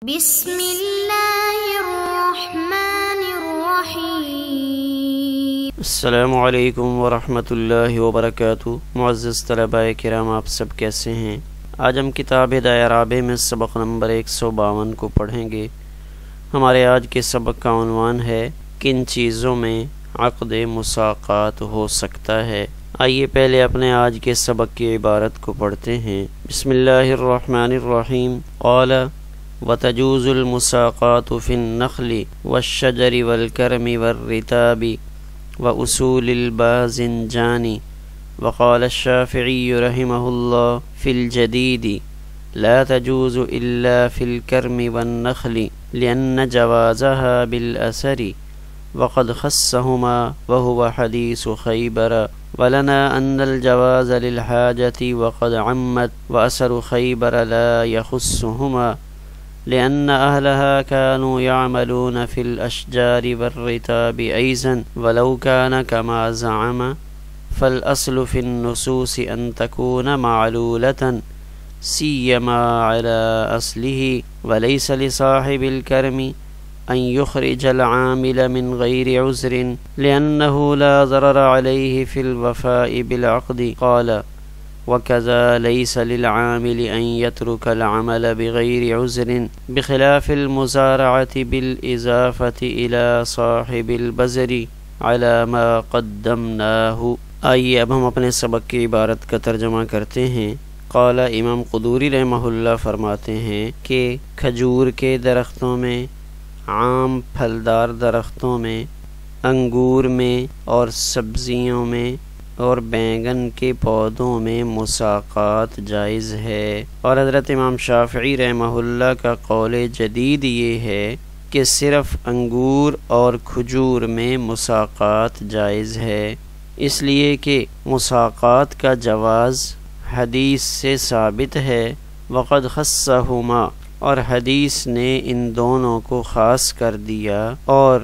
بسم اللہ الرحمن الرحیم۔ السلام علیکم ورحمۃ اللہ وبرکاتہ۔ معزز طلباء کرام، آپ سب کیسے ہیں؟ آج ہم کتاب ہدایہ رابع میں سبق نمبر 152 کو پڑھیں گے۔ ہمارے آج کے سبق کا عنوان ہے کن چیزوں میں عقد مساقات ہو سکتا ہے۔ آئیے پہلے اپنے آج کے سبق کی عبارت کو پڑھتے ہیں۔ بسم اللہ الرحمن الرحیم۔ قال وتجوز المساقات في النخل والشجر والكرم والرتاب وأصول الباذنجان وقال الشافعي رحمه الله في الجديد لا تجوز إلا في الكرم والنخل لأن جوازها بالأثر وقد خصهما وهو حديث خيبر ولنا أن الجواز للحاجة وقد عمت وأثر خيبر لا يخصهما لأن أهلها كانوا يعملون في الأشجار والرتاب أيضا ولو كان كما زعم فالأصل في النصوص أن تكون معلولة سيما على أصله وليس لصاحب الكرم أن يخرج العامل من غير عذر لأنه لا ضرر عليه في الوفاء بالعقد قال وكذا ليس للعامل أن يترك العمل بغير عذر بخلاف المزارعة بالإضافة إلى صاحب البذر على ما قدمناه۔ آئیے اب ہم اپنے سبق کی عبارت کا ترجمہ کرتے ہیں۔ قال امام قدوری رحمہ اللہ فرماتے ہیں کہ کھجور کے درختوں میں، عام پھلدار درختوں میں، انگور میں اور سبزیوں میں اور بینگن کے پودوں میں مساقات جائز ہے، اور حضرت امام شافعی رحمہ اللہ کا قول جدید یہ ہے کہ صرف انگور اور کھجور میں مساقات جائز ہے، اس لیے کہ مساقات کا جواز حدیث سے ثابت ہے۔ وقد خصہما، اور حدیث نے ان دونوں کو خاص کر دیا، اور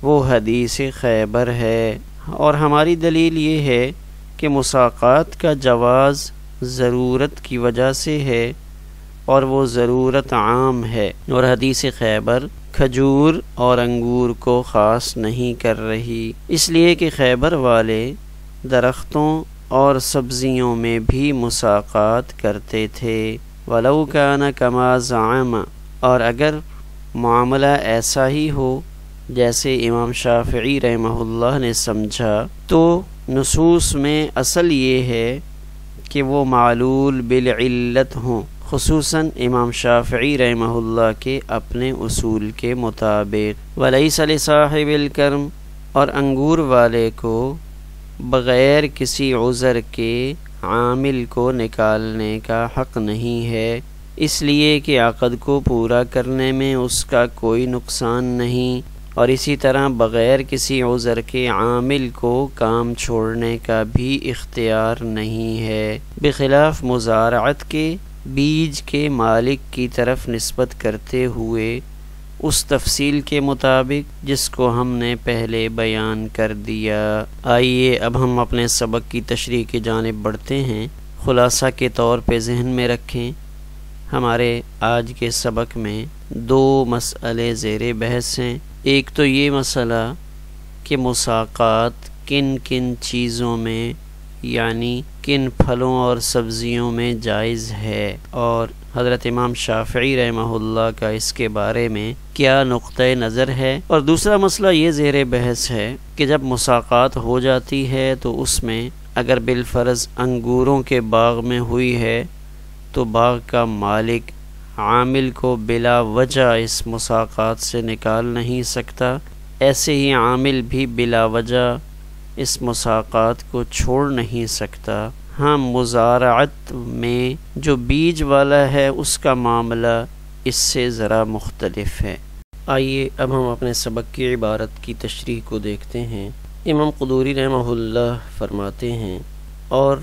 وہ حدیث خیبر ہے۔ اور ہماری دلیل یہ ہے کہ مساقات کا جواز ضرورت کی وجہ سے ہے، اور وہ ضرورت عام ہے، اور حدیث خیبر کھجور اور انگور کو خاص نہیں کر رہی، اس لیے کہ خیبر والے درختوں اور سبزیوں میں بھی مساقات کرتے تھے۔ وَلَوْ كَانَ كَمَا زَعَمَ، اور اگر معاملہ ایسا ہی ہو جیسے امام شافعی رحمہ اللہ نے سمجھا، تو نصوص میں اصل یہ ہے کہ وہ معلول بالعلت ہوں، خصوصاً امام شافعی رحمہ اللہ کے اپنے اصول کے مطابق۔ وَلَيْسَ لِصَاحِبِ الْكَرْمِ، اور انگور والے کو بغیر کسی عذر کے عامل کو نکالنے کا حق نہیں ہے، اس لیے کہ عقد کو پورا کرنے میں اس کا کوئی نقصان نہیں، اور اسی طرح بغیر کسی عذر کے عامل کو کام چھوڑنے کا بھی اختیار نہیں ہے، بخلاف مزارعت کے بیج کے مالک کی طرف نسبت کرتے ہوئے اس تفصیل کے مطابق جس کو ہم نے پہلے بیان کر دیا۔ آئیے اب ہم اپنے سبق کی تشریح کی جانب بڑھتے ہیں۔ خلاصہ کے طور پہ ذہن میں رکھیں، ہمارے آج کے سبق میں دو مسئلے زیر بحث ہیں۔ ایک تو یہ مسئلہ کہ مساقات کن کن چیزوں میں، یعنی کن پھلوں اور سبزیوں میں جائز ہے، اور حضرت امام شافعی رحمہ اللہ کا اس کے بارے میں کیا نقطہ نظر ہے۔ اور دوسرا مسئلہ یہ زیر بحث ہے کہ جب مساقات ہو جاتی ہے تو اس میں اگر بالفرض انگوروں کے باغ میں ہوئی ہے تو باغ کا مالک عامل کو بلا وجہ اس مساقات سے نکال نہیں سکتا، ایسے ہی عامل بھی بلا وجہ اس مساقات کو چھوڑ نہیں سکتا۔ ہاں، مزارعت میں جو بیج والا ہے اس کا معاملہ اس سے ذرا مختلف ہے۔ آئیے اب ہم اپنے سبق کی عبارت کی تشریح کو دیکھتے ہیں۔ امام قدوری رحمہ اللہ فرماتے ہیں اور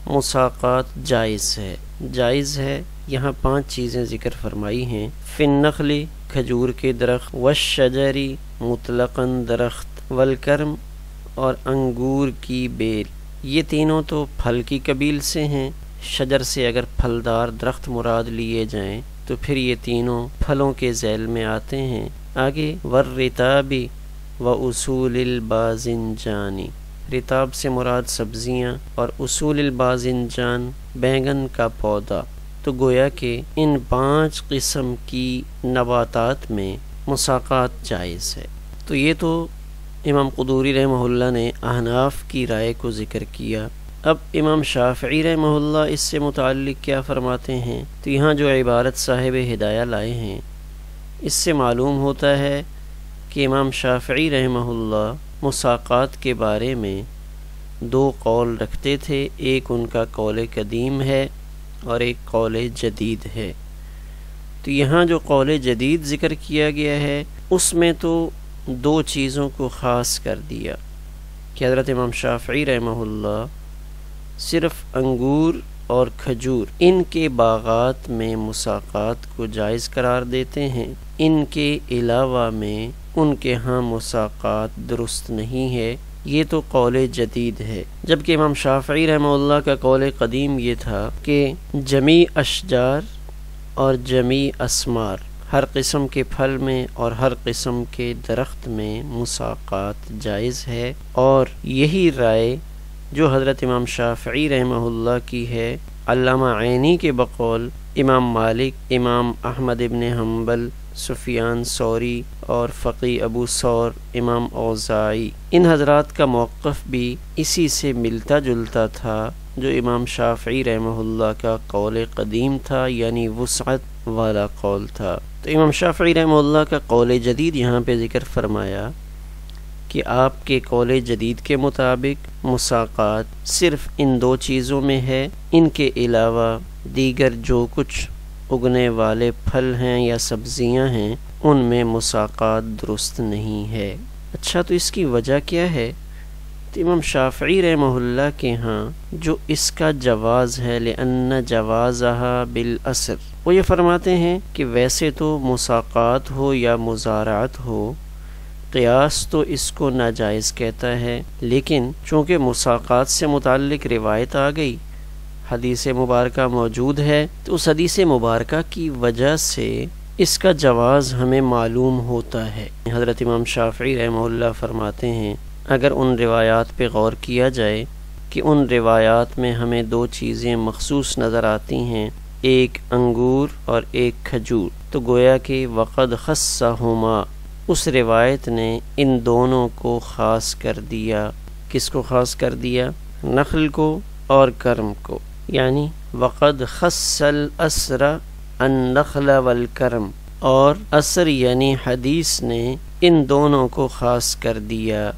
مساقات جائز ہے، جائز ہے، یہاں 5 چیزیں ذکر فرمائی ہیں۔ فی النخل، کھجور کے درخت، والشجری، مطلقاً درخت، والکرم، اور انگور کی بیل، یہ تینوں تو پھل کی قبیل سے ہیں۔ شجر سے اگر پھلدار درخت مراد لیے جائیں تو پھر یہ تینوں پھلوں کے ذیل میں آتے ہیں۔ آگے والرتابی واصول الباذنجان، رتاب سے مراد سبزیاں اور اصول الباذنجان بینگن کا پودا۔ تو گویا کہ ان 5 قسم کی نباتات میں مساقات جائز ہے۔ تو یہ تو امام قدوری رحمہ اللہ نے احناف کی رائے کو ذکر کیا۔ اب امام شافعی رحمہ اللہ اس سے متعلق کیا فرماتے ہیں؟ تو یہاں جو عبارت صاحب ہدایہ لائے ہیں اس سے معلوم ہوتا ہے کہ امام شافعی رحمہ اللہ مساقات کے بارے میں 2 قول رکھتے تھے، ایک ان کا قول قدیم ہے اور ایک قول جدید ہے۔ تو یہاں جو قول جدید ذکر کیا گیا ہے اس میں تو 2 چیزوں کو خاص کر دیا کہ حضرت امام شافعی رحمہ اللہ صرف انگور اور کھجور ان کے باغات میں مساقات کو جائز قرار دیتے ہیں، ان کے علاوہ میں ان کے ہاں مساقات درست نہیں ہے۔ یہ تو قول جدید ہے، جبکہ امام شافعی رحمہ اللہ کا قول قدیم یہ تھا کہ جمیع اشجار اور جمیع اسمار، ہر قسم کے پھل میں اور ہر قسم کے درخت میں مساقات جائز ہے، اور یہی رائے جو حضرت امام شافعی رحمہ اللہ کی ہے، علامہ عینی کے بقول امام مالک، امام احمد ابن حنبل، سفیان ثوری اور فقی ابو ثور، امام اوزاعی، ان حضرات کا موقف بھی اسی سے ملتا جلتا تھا جو امام شافعی رحمہ اللہ کا قول قدیم تھا، یعنی وسعت والا قول تھا۔ تو امام شافعی رحمہ اللہ کا قول جدید یہاں پہ ذکر فرمایا کہ آپ کے قول جدید کے مطابق مساقات صرف ان 2 چیزوں میں ہے، ان کے علاوہ دیگر جو کچھ اگنے والے پھل ہیں یا سبزیاں ہیں ان میں مساقات درست نہیں ہے۔ اچھا، تو اس کی وجہ کیا ہے؟ تو امام شافعی رحمہ اللہ کے ہاں جو اس کا جواز ہے، لأن جوازها بالأصل، وہ یہ فرماتے ہیں کہ ویسے تو مساقات ہو یا مزارعت ہو، قیاس تو اس کو ناجائز کہتا ہے، لیکن چونکہ مساقات سے متعلق روایت آ گئی، حدیث مبارکہ موجود ہے، تو اس حدیث مبارکہ کی وجہ سے اس کا جواز ہمیں معلوم ہوتا ہے۔ حضرت امام شافعی رحمہ اللہ فرماتے ہیں اگر ان روایات پہ غور کیا جائے کہ ان روایات میں ہمیں 2 چیزیں مخصوص نظر آتی ہیں، ایک انگور اور ایک کھجور، تو گویا کہ وقد خصہما، اس روایت نے ان دونوں کو خاص کر دیا۔ کس کو خاص کر دیا؟ نخل کو اور کرم کو، یعنی وقد خص الاسر النخل والکرم، اور اثر یعنی حدیث نے ان دونوں کو خاص کر دیا۔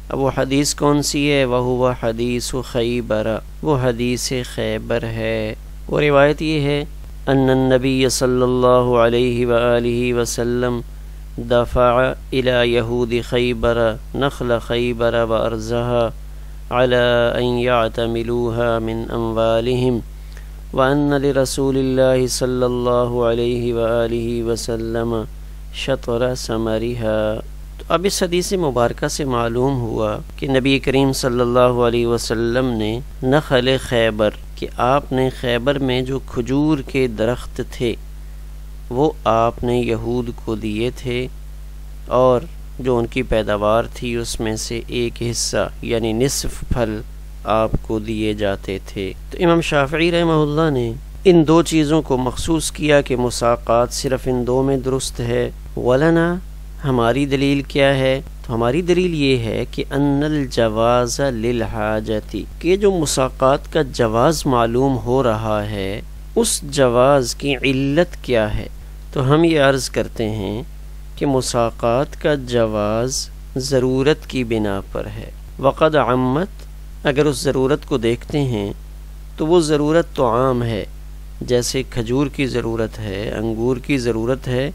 اب وہ حدیث کون سی ہے؟ وہو حدیث خیبر، وہ حدیث خیبر ہے۔ وہ روایت یہ ہے ان النبی صلی اللہ علیہ وآلہ وسلم دفع الى یہود خیبر نخل خیبر وارزها على ان يعتملوها من اموالهم وان لرسول اللہ صلی اللہ علیہ وآلہ وسلم شطر ثمرها۔ تو اب اس حدیث مبارکہ سے معلوم ہوا کہ نبی کریم صلی اللہ علیہ وسلم نے نخل خیبر، کہ آپ نے خیبر میں جو کھجور کے درخت تھے وہ آپ نے یہود کو دیے تھے، اور جو ان کی پیداوار تھی اس میں سے ایک حصہ یعنی نصف پھل آپ کو دیے جاتے تھے۔ تو امام شافعی رحمہ اللہ نے ان 2 چیزوں کو مخصوص کیا کہ مساقات صرف ان 2 میں درست ہے۔ ولنا، ہماری دلیل کیا ہے؟ تو ہماری دلیل یہ ہے کہ ان الجواز للحاجتی، کہ جو مساقات کا جواز معلوم ہو رہا ہے اس جواز کی علت کیا ہے؟ تو ہم یہ عرض کرتے ہیں کہ مساقات کا جواز ضرورت کی بنا پر ہے۔ وقد عمت، اگر اس ضرورت کو دیکھتے ہیں تو وہ ضرورت تو عام ہے، جیسے کھجور کی ضرورت ہے، انگور کی ضرورت ہے،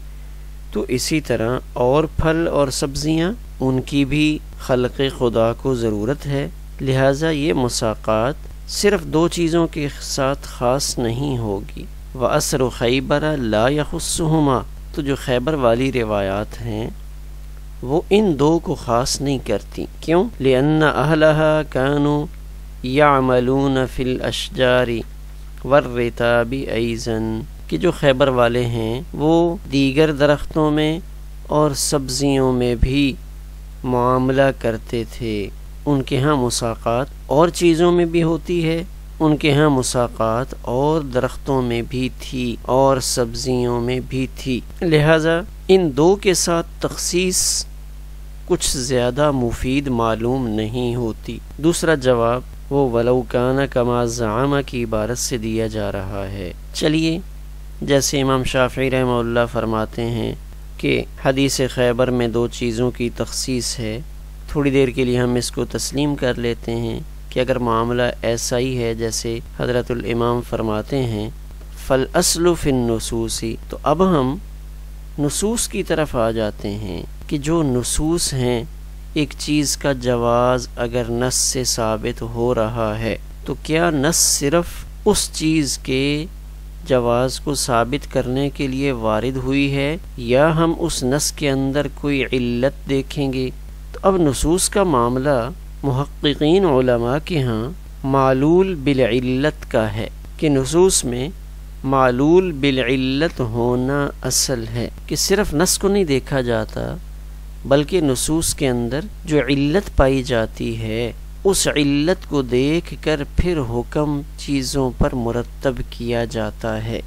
تو اسی طرح اور پھل اور سبزیاں ان کی بھی خلق خدا کو ضرورت ہے، لہٰذا یہ مساقات صرف 2 چیزوں کے ساتھ خاص نہیں ہوگی۔ وَأَسْرُ خَيْبَرَ لَا يَخُصُّهُمَا، تو جو خیبر والی روایات ہیں وہ ان 2 کو خاص نہیں کرتی۔ کیوں؟ لِأَنَّ أَهْلَهَا كَانُوا يَعْمَلُونَ فِي الْأَشْجَارِ وَالرِّتَابِ أَيْضًا، کہ جو خیبر والے ہیں وہ دیگر درختوں میں اور سبزیوں میں بھی معاملہ کرتے تھے. ان کے ہاں مساقات اور چیزوں میں بھی ہوتی ہے، ان کے ہاں مساقات اور درختوں میں بھی تھی اور سبزیوں میں بھی تھی، لہذا ان دو کے ساتھ تخصیص کچھ زیادہ مفید معلوم نہیں ہوتی. دوسرا جواب وہ ولو کان کما زعم کی عبارت سے دیا جا رہا ہے. چلیے، جیسے امام شافعی رحمہ اللہ فرماتے ہیں کہ حدیث خیبر میں دو چیزوں کی تخصیص ہے، تھوڑی دیر کے لیے ہم اس کو تسلیم کر لیتے ہیں کہ اگر معاملہ ایسا ہی ہے جیسے حضرت الامام فرماتے ہیں فالاصل فی النصوص، تو اب ہم نصوص کی طرف آ جاتے ہیں کہ جو نصوص ہیں، ایک چیز کا جواز اگر نص سے ثابت ہو رہا ہے تو کیا نص صرف اس چیز کے جواز کو ثابت کرنے کے لیے وارد ہوئی ہے یا ہم اس نص کے اندر کوئی علت دیکھیں گے؟ تو اب نصوص کا معاملہ محققین علماء کے ہاں معلول بالعلت کا ہے کہ نصوص میں معلول بالعلت ہونا اصل ہے، کہ صرف نص کو نہیں دیکھا جاتا بلکہ نصوص کے اندر جو علت پائی جاتی ہے اس علت کو دیکھ کر پھر حکم چیزوں پر مرتب کیا جاتا ہے.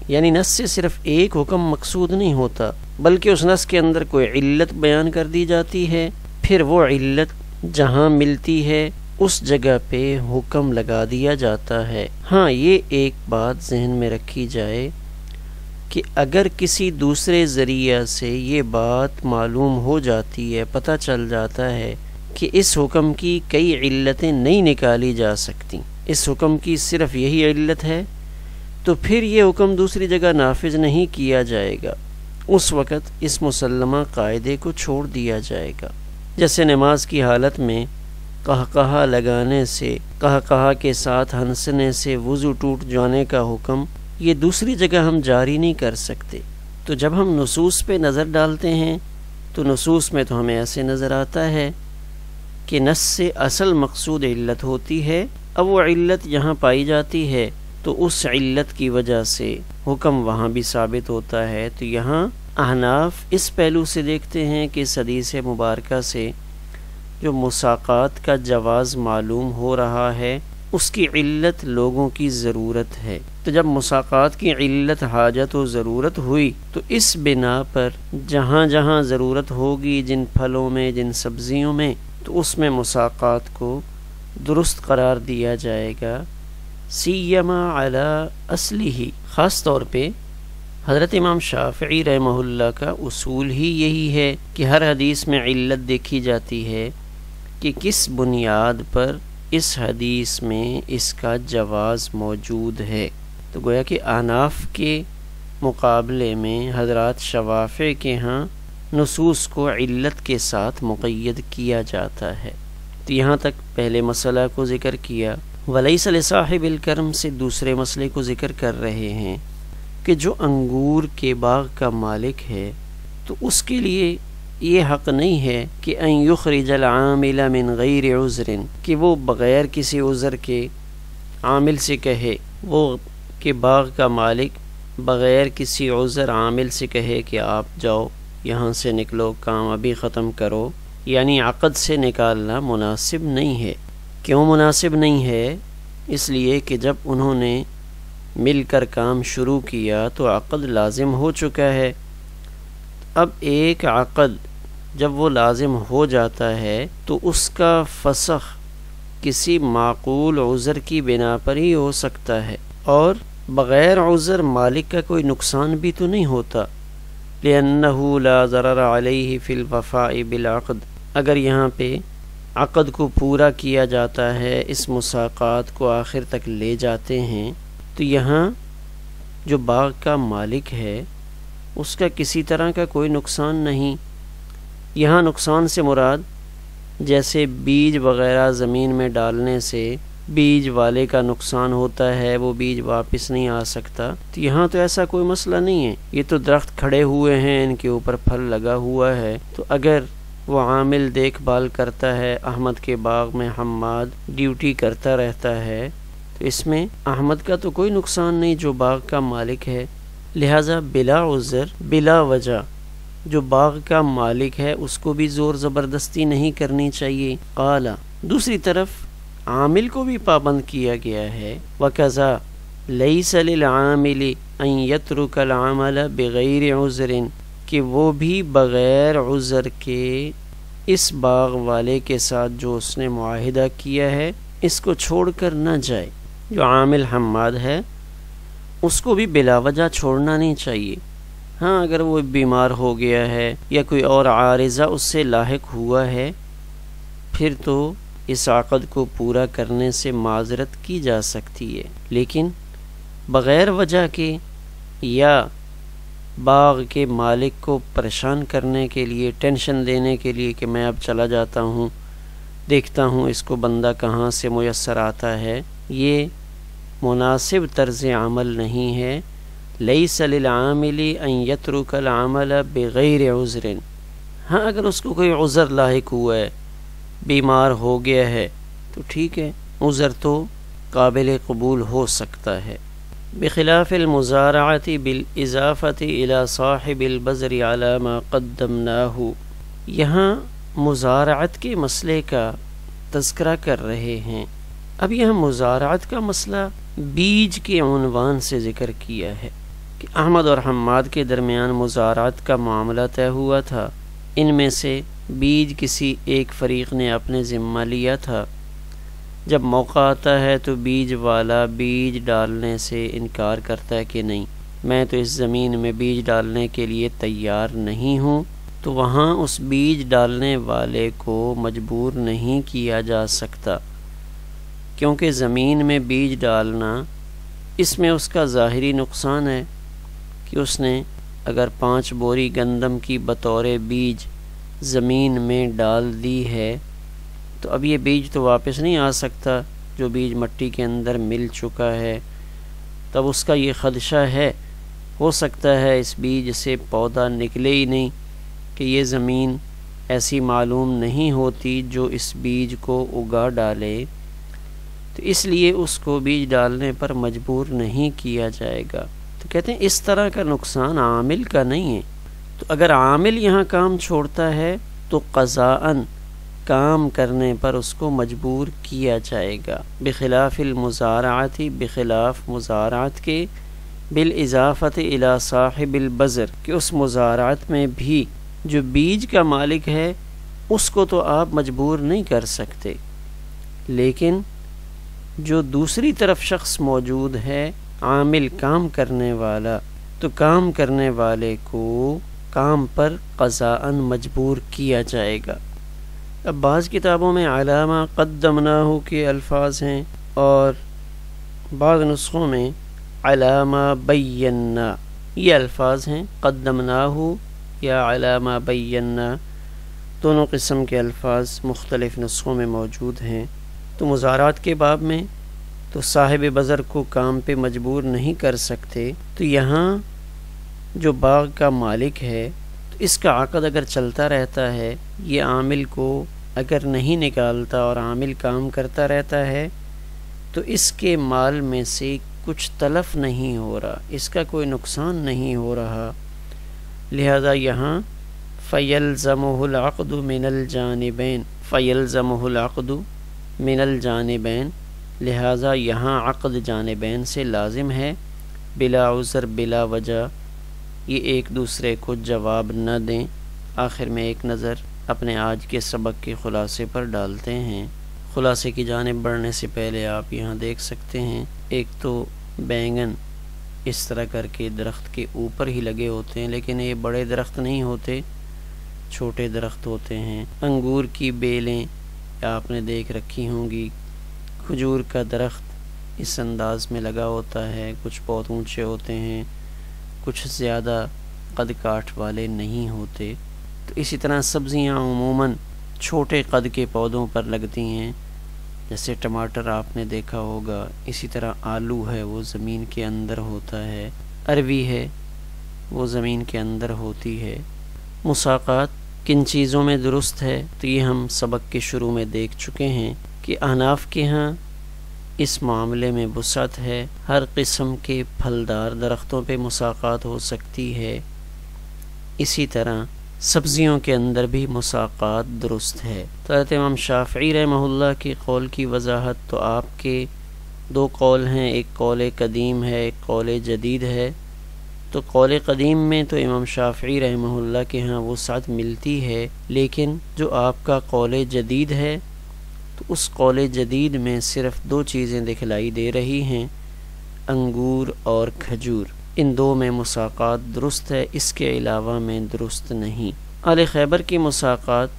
یعنی نص سے صرف ایک حکم مقصود نہیں ہوتا بلکہ اس نص کے اندر کوئی علت بیان کر دی جاتی ہے، پھر وہ علت جہاں ملتی ہے اس جگہ پہ حکم لگا دیا جاتا ہے. ہاں، یہ ایک بات ذہن میں رکھی جائے کہ اگر کسی دوسرے ذریعہ سے یہ بات معلوم ہو جاتی ہے، پتہ چل جاتا ہے کہ اس حکم کی کئی علتیں نہیں نکالی جا سکتی، اس حکم کی صرف یہی علت ہے، تو پھر یہ حکم دوسری جگہ نافذ نہیں کیا جائے گا. اس وقت اس مسلمہ قاعدے کو چھوڑ دیا جائے گا. جیسے نماز کی حالت میں قہقہا لگانے سے، قہقہا کے ساتھ ہنسنے سے وضو ٹوٹ جانے کا حکم یہ دوسری جگہ ہم جاری نہیں کر سکتے. تو جب ہم نصوص پہ نظر ڈالتے ہیں تو نصوص میں تو ہمیں ایسے نظر آتا ہے کہ نص سے اصل مقصود علت ہوتی ہے، اب وہ علت یہاں پائی جاتی ہے تو اس علت کی وجہ سے حکم وہاں بھی ثابت ہوتا ہے. تو یہاں احناف اس پہلو سے دیکھتے ہیں کہ اس حدیث مبارکہ سے جو مساقات کا جواز معلوم ہو رہا ہے اس کی علت لوگوں کی ضرورت ہے. تو جب مساقات کی علت حاجت و ضرورت ہوئی تو اس بنا پر جہاں جہاں ضرورت ہوگی، جن پھلوں میں، جن سبزیوں میں، تو اس میں مساقات کو درست قرار دیا جائے گا، سیما علی اصلہ. خاص طور پہ حضرت امام شافعی رحمہ اللہ کا اصول ہی یہی ہے کہ ہر حدیث میں علت دیکھی جاتی ہے کہ کس بنیاد پر اس حدیث میں اس کا جواز موجود ہے. تو گویا کہ احناف کے مقابلے میں حضرات شوافع کے ہاں نصوص کو علت کے ساتھ مقید کیا جاتا ہے. تو یہاں تک پہلے مسئلہ کو ذکر کیا. ولیس لصاحب الکرم سے دوسرے مسئلے کو ذکر کر رہے ہیں کہ جو انگور کے باغ کا مالک ہے تو اس کے لیے یہ حق نہیں ہے کہ ان یخرج العامل من غیر عذر، کہ وہ بغیر کسی عذر کے عامل سے کہے، وہ کہ باغ کا مالک بغیر کسی عذر عامل سے کہے کہ آپ جاؤ یہاں سے نکلو، کام ابھی ختم کرو. یعنی عقد سے نکالنا مناسب نہیں ہے. کیوں مناسب نہیں ہے؟ اس لیے کہ جب انہوں نے مل کر کام شروع کیا تو عقد لازم ہو چکا ہے. اب ایک عقد جب وہ لازم ہو جاتا ہے تو اس کا فسخ کسی معقول عذر کی بنا پر ہی ہو سکتا ہے، اور بغیر عذر مالک کا کوئی نقصان بھی تو نہیں ہوتا. لأنه لا ضرر علیہ فی الوفاء بالعقد. اگر یہاں پہ عقد کو پورا کیا جاتا ہے، اس مساقات کو آخر تک لے جاتے ہیں، تو یہاں جو باغ کا مالک ہے اس کا کسی طرح کا کوئی نقصان نہیں. یہاں نقصان سے مراد جیسے بیج وغیرہ زمین میں ڈالنے سے بیج والے کا نقصان ہوتا ہے، وہ بیج واپس نہیں آ سکتا. تو یہاں تو ایسا کوئی مسئلہ نہیں ہے. یہ تو درخت کھڑے ہوئے ہیں، ان کے اوپر پھل لگا ہوا ہے، تو اگر وہ عامل دیکھ بھال کرتا ہے، احمد کے باغ میں حماد ڈیوٹی کرتا رہتا ہے، تو اس میں احمد کا تو کوئی نقصان نہیں جو باغ کا مالک ہے. لہٰذا بلا عذر بلا وجہ جو باغ کا مالک ہے اس کو بھی زور زبردستی نہیں کرنی چاہیے. قال دوسری طرف عامل کو بھی پابند کیا گیا ہے. وَكَذَا لَيْسَ لِلْعَامِلِ أَن يَتْرُكَ الْعَمَلَ بِغَيْرِ عُذْرٍ کہ وہ بھی بغیر عذر کے اس باغ والے کے ساتھ جو اس نے معاہدہ کیا ہے اس کو چھوڑ کر نہ جائے. جو عامل حماد ہے اس کو بھی بلا وجہ چھوڑنا نہیں چاہیے. ہاں اگر وہ بیمار ہو گیا ہے یا کوئی اور عارضہ اس سے لاحق ہوا ہے پھر تو اس عقد کو پورا کرنے سے معذرت کی جا سکتی ہے، لیکن بغیر وجہ کے یا باغ کے مالک کو پریشان کرنے کے لیے، ٹینشن دینے کے لیے کہ میں اب چلا جاتا ہوں، دیکھتا ہوں اس کو بندہ کہاں سے میسر آتا ہے، یہ مناسب طرز عمل نہیں ہے. لیس للعامل ان یترک العمل بغیر عذر. ہاں اگر اس کو کوئی عذر لاحق ہوا ہے، بیمار ہو گیا ہے تو ٹھیک ہے، عذر تو قابل قبول ہو سکتا ہے. بخلاف المزارعة بالاضافة الى صاحب البذر على ما قدمناه. یہاں مزارعت کے مسئلے کا تذکرہ کر رہے ہیں. اب یہاں مزارعت کا مسئلہ بیج کے عنوان سے ذکر کیا ہے کہ احمد اور حماد کے درمیان مزارعت کا معاملہ طے ہوا تھا. ان میں سے بیج کسی ایک فریق نے اپنے ذمہ لیا تھا. جب موقع آتا ہے تو بیج والا بیج ڈالنے سے انکار کرتا ہے کہ نہیں، میں تو اس زمین میں بیج ڈالنے کے لیے تیار نہیں ہوں، تو وہاں اس بیج ڈالنے والے کو مجبور نہیں کیا جا سکتا، کیونکہ زمین میں بیج ڈالنا اس میں اس کا ظاہری نقصان ہے کہ اس نے اگر 5 بوری گندم کی بطور بیج زمین میں ڈال دی ہے تو اب یہ بیج تو واپس نہیں آ سکتا. جو بیج مٹی کے اندر مل چکا ہے تب اس کا یہ خدشہ ہے، ہو سکتا ہے اس بیج سے پودا نکلے ہی نہیں، کہ یہ زمین ایسی معلوم نہیں ہوتی جو اس بیج کو اگا ڈالے، تو اس لیے اس کو بیج ڈالنے پر مجبور نہیں کیا جائے گا. تو کہتے ہیں اس طرح کا نقصان عامل کا نہیں ہے. تو اگر عامل یہاں کام چھوڑتا ہے تو قضاءً کام کرنے پر اس کو مجبور کیا جائے گا. بخلاف المزارعت بخلاف مزارعت کے، بالاضافت الی صاحب البذر کہ اس مزارعت میں بھی جو بیج کا مالک ہے اس کو تو آپ مجبور نہیں کر سکتے، لیکن جو دوسری طرف شخص موجود ہے عامل کام کرنے والا، تو کام کرنے والے کو کام پر قضاءً مجبور کیا جائے گا. اب بعض کتابوں میں علامہ قدمناہ کے الفاظ ہیں اور بعض نسخوں میں علامہ بینا یہ الفاظ ہیں. قدمناہ یا علامہ بینا دونوں قسم کے الفاظ مختلف نسخوں میں موجود ہیں. تو مزارعات کے باب میں تو صاحب بذر کو کام پہ مجبور نہیں کر سکتے، تو یہاں جو باغ کا مالک ہے تو اس کا عقد اگر چلتا رہتا ہے، یہ عامل کو اگر نہیں نکالتا اور عامل کام کرتا رہتا ہے تو اس کے مال میں سے کچھ تلف نہیں ہو رہا، اس کا کوئی نقصان نہیں ہو رہا. لہذا یہاں فَيَلْزَمُهُ الْعَقْدُ مِنَ الْجَانِبَيْن فَيَلْزَمُهُ الْعَقْدُ مِنَ الْجَانِبَيْن لہذا یہاں عقد جانبین سے لازم ہے، بلا عذر بلا وجہ، یہ ایک دوسرے کو جواب نہ دیں. آخر میں ایک نظر اپنے آج کے سبق کے خلاصے پر ڈالتے ہیں. خلاصے کی جانب بڑھنے سے پہلے آپ یہاں دیکھ سکتے ہیں ایک تو بینگن اس طرح کر کے درخت کے اوپر ہی لگے ہوتے ہیں، لیکن یہ بڑے درخت نہیں ہوتے، چھوٹے درخت ہوتے ہیں. انگور کی بیلیں آپ نے دیکھ رکھی ہوں گی. کھجور کا درخت اس انداز میں لگا ہوتا ہے، کچھ بہت اونچے ہوتے ہیں، کچھ زیادہ قد کاٹ والے نہیں ہوتے. تو اسی طرح سبزیاں عموماً چھوٹے قد کے پودوں پر لگتی ہیں، جیسے ٹماٹر آپ نے دیکھا ہوگا. اسی طرح آلو ہے وہ زمین کے اندر ہوتا ہے، اروی ہے وہ زمین کے اندر ہوتی ہے. مساقات کن چیزوں میں درست ہے تو یہ ہم سبق کے شروع میں دیکھ چکے ہیں کہ احناف کے ہاں اس معاملے میں وسعت ہے۔ ہر قسم کے پھلدار درختوں پہ مساقات ہو سکتی ہے، اسی طرح سبزیوں کے اندر بھی مساقات درست ہے۔ تو حضرت امام شافعی رحمہ اللہ کی قول کی وضاحت تو آپ کے دو قول ہیں، ایک قول قدیم ہے، ایک قول جدید ہے۔ تو قول قدیم میں تو امام شافعی رحمہ اللہ کے ہاں وسعت ملتی ہے، لیکن جو آپ کا قول جدید ہے تو اس قول جدید میں صرف دو چیزیں دکھلائی دے رہی ہیں، انگور اور کھجور، ان دو میں مساقات درست ہے، اس کے علاوہ میں درست نہیں۔ اہل خیبر کی مساقات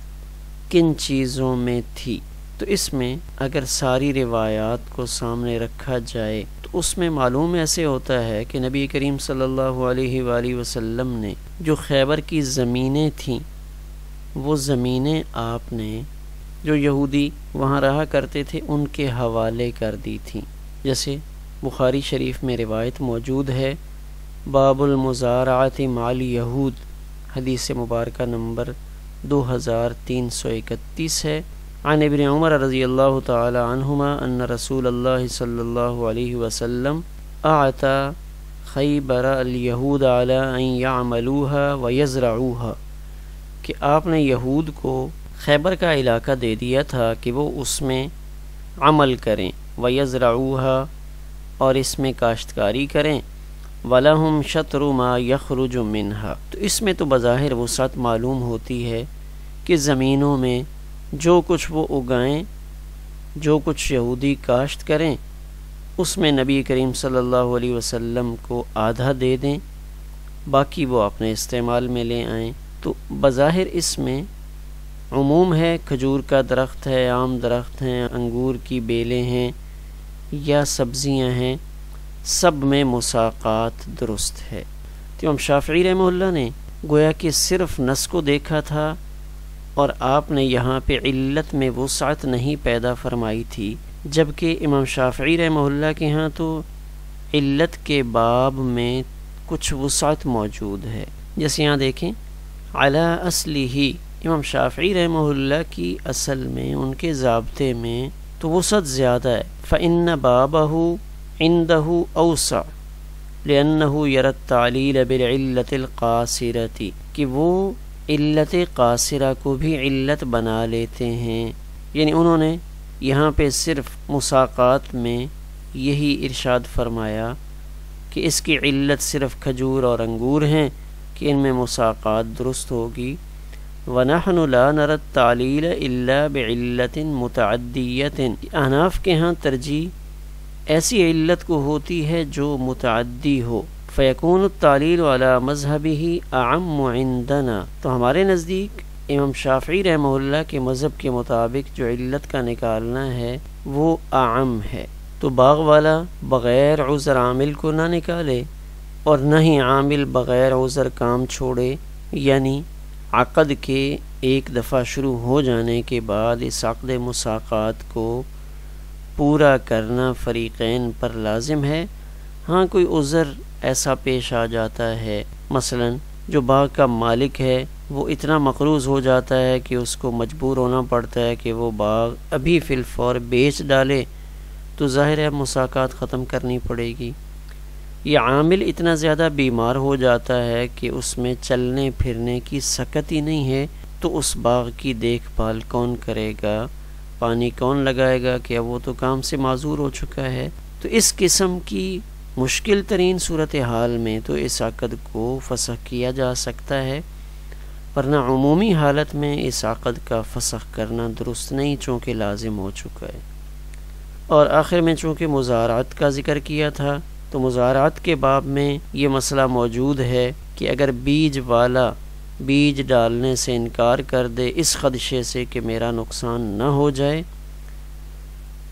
کن چیزوں میں تھی؟ تو اس میں اگر ساری روایات کو سامنے رکھا جائے تو اس میں معلوم ایسے ہوتا ہے کہ نبی کریم صلی اللہ علیہ وآلہ وسلم نے جو خیبر کی زمینیں تھیں وہ زمینیں آپ نے جو یہودی وہاں رہا کرتے تھے ان کے حوالے کر دی تھیں، جیسے بخاری شریف میں روایت موجود ہے، باب المزارعۃ مع الیہود، حدیث مبارکہ نمبر 2331 ہے، عن ابن عمر رضی اللہ تعالی عنہما ان رسول اللہ صلی اللہ علیہ وسلم اعطى خیبر الیہود علی ان یعملوها ویزرعوها، کہ آپ نے یہود کو خیبر کا علاقہ دے دیا تھا کہ وہ اس میں عمل کریں، ویزرعوها، اور اس میں کاشتکاری کریں، وَلَهُمْ شَطْرُ مَا يَخْرُجُ مِنْهَا، تو اس میں تو بظاہر وسعت معلوم ہوتی ہے کہ زمینوں میں جو کچھ وہ اگائیں، جو کچھ یہودی کاشت کریں، اس میں نبی کریم صلی اللہ علیہ وسلم کو آدھا دے دیں، باقی وہ اپنے استعمال میں لے آئیں۔ تو بظاہر اس میں عموم ہے، کھجور کا درخت ہے، عام درخت ہیں، انگور کی بیلیں ہیں یا سبزیاں ہیں، سب میں مساقات درست ہے۔ تو امام شافعی رحمہ اللہ نے گویا کہ صرف نص کو دیکھا تھا اور آپ نے یہاں پہ علت میں وسعت نہیں پیدا فرمائی تھی، جبکہ امام شافعی رحمہ اللہ کے ہاں تو علت کے باب میں کچھ وسعت موجود ہے۔ جیسے یہاں دیکھیں، علی اصلہ، امام شافعی رحمہ اللہ کی اصل میں ان کے ضابطے میں تو وسعت زیادہ ہے، فإن بابہ عندہ اوسع لأنہ یری التعلیل بالعلت القاصرۃ، کہ وہ علت قاصرہ کو بھی علت بنا لیتے ہیں، یعنی انہوں نے یہاں پہ صرف مساقات میں یہی ارشاد فرمایا کہ اس کی علت صرف کھجور اور انگور ہیں کہ ان میں مساقات درست ہوگی، وَنَحْنُ لَا نَرَى التَّعْلِيلَ إِلَّا بِعِلَّةٍ مُتَعَدِّيَّةٍ، احناف کے ہاں ترجیح ایسی علت کو ہوتی ہے جو متعدی ہو، فَيَكُونُ التَّعْلِيلُ عَلَى مَذْهَبِهِ أَعَمُّ عِنْدَنَا، تو ہمارے نزدیک امام شافعی رحمہ اللہ کے مذہب کے مطابق جو علت کا نکالنا ہے وہ اعم ہے۔ تو باغ والا بغیر عذر عامل کو نہ نکالے اور نہ ہی عامل بغیر عذر کام چھوڑے، یعنی عقد کے ایک دفعہ شروع ہو جانے کے بعد اس عقد مساقات کو پورا کرنا فریقین پر لازم ہے۔ ہاں کوئی عذر ایسا پیش آ جاتا ہے، مثلا جو باغ کا مالک ہے وہ اتنا مقروض ہو جاتا ہے کہ اس کو مجبور ہونا پڑتا ہے کہ وہ باغ ابھی فی الفور بیچ ڈالے، تو ظاہر ہے مساقات ختم کرنی پڑے گی۔ یہ عامل اتنا زیادہ بیمار ہو جاتا ہے کہ اس میں چلنے پھرنے کی سکت ہی نہیں ہے، تو اس باغ کی دیکھ بھال کون کرے گا، پانی کون لگائے گا کہ اب وہ تو کام سے معذور ہو چکا ہے۔ تو اس قسم کی مشکل ترین صورتحال میں تو اس عقد کو فسخ کیا جا سکتا ہے، ورنہ عمومی حالت میں اس عقد کا فسخ کرنا درست نہیں، چونکہ لازم ہو چکا ہے۔ اور آخر میں چونکہ مزارعت کا ذکر کیا تھا، تو مزارعت کے باب میں یہ مسئلہ موجود ہے کہ اگر بیج والا بیج ڈالنے سے انکار کر دے اس خدشے سے کہ میرا نقصان نہ ہو جائے،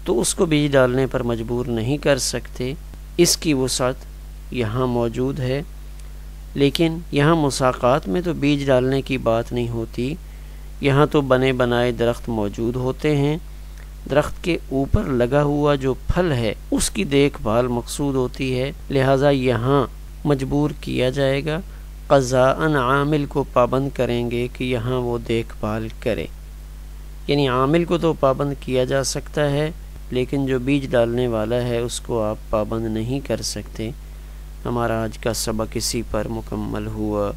تو اس کو بیج ڈالنے پر مجبور نہیں کر سکتے، اس کی وسعت یہاں موجود ہے۔ لیکن یہاں مساقات میں تو بیج ڈالنے کی بات نہیں ہوتی، یہاں تو بنے بنائے درخت موجود ہوتے ہیں، درخت کے اوپر لگا ہوا جو پھل ہے اس کی دیکھ بھال مقصود ہوتی ہے، لہٰذا یہاں مجبور کیا جائے گا، قضاءً عامل کو پابند کریں گے کہ یہاں وہ دیکھ بھال کرے، یعنی عامل کو تو پابند کیا جا سکتا ہے لیکن جو بیج ڈالنے والا ہے اس کو آپ پابند نہیں کر سکتے۔ ہمارا آج کا سبق اسی پر مکمل ہوا۔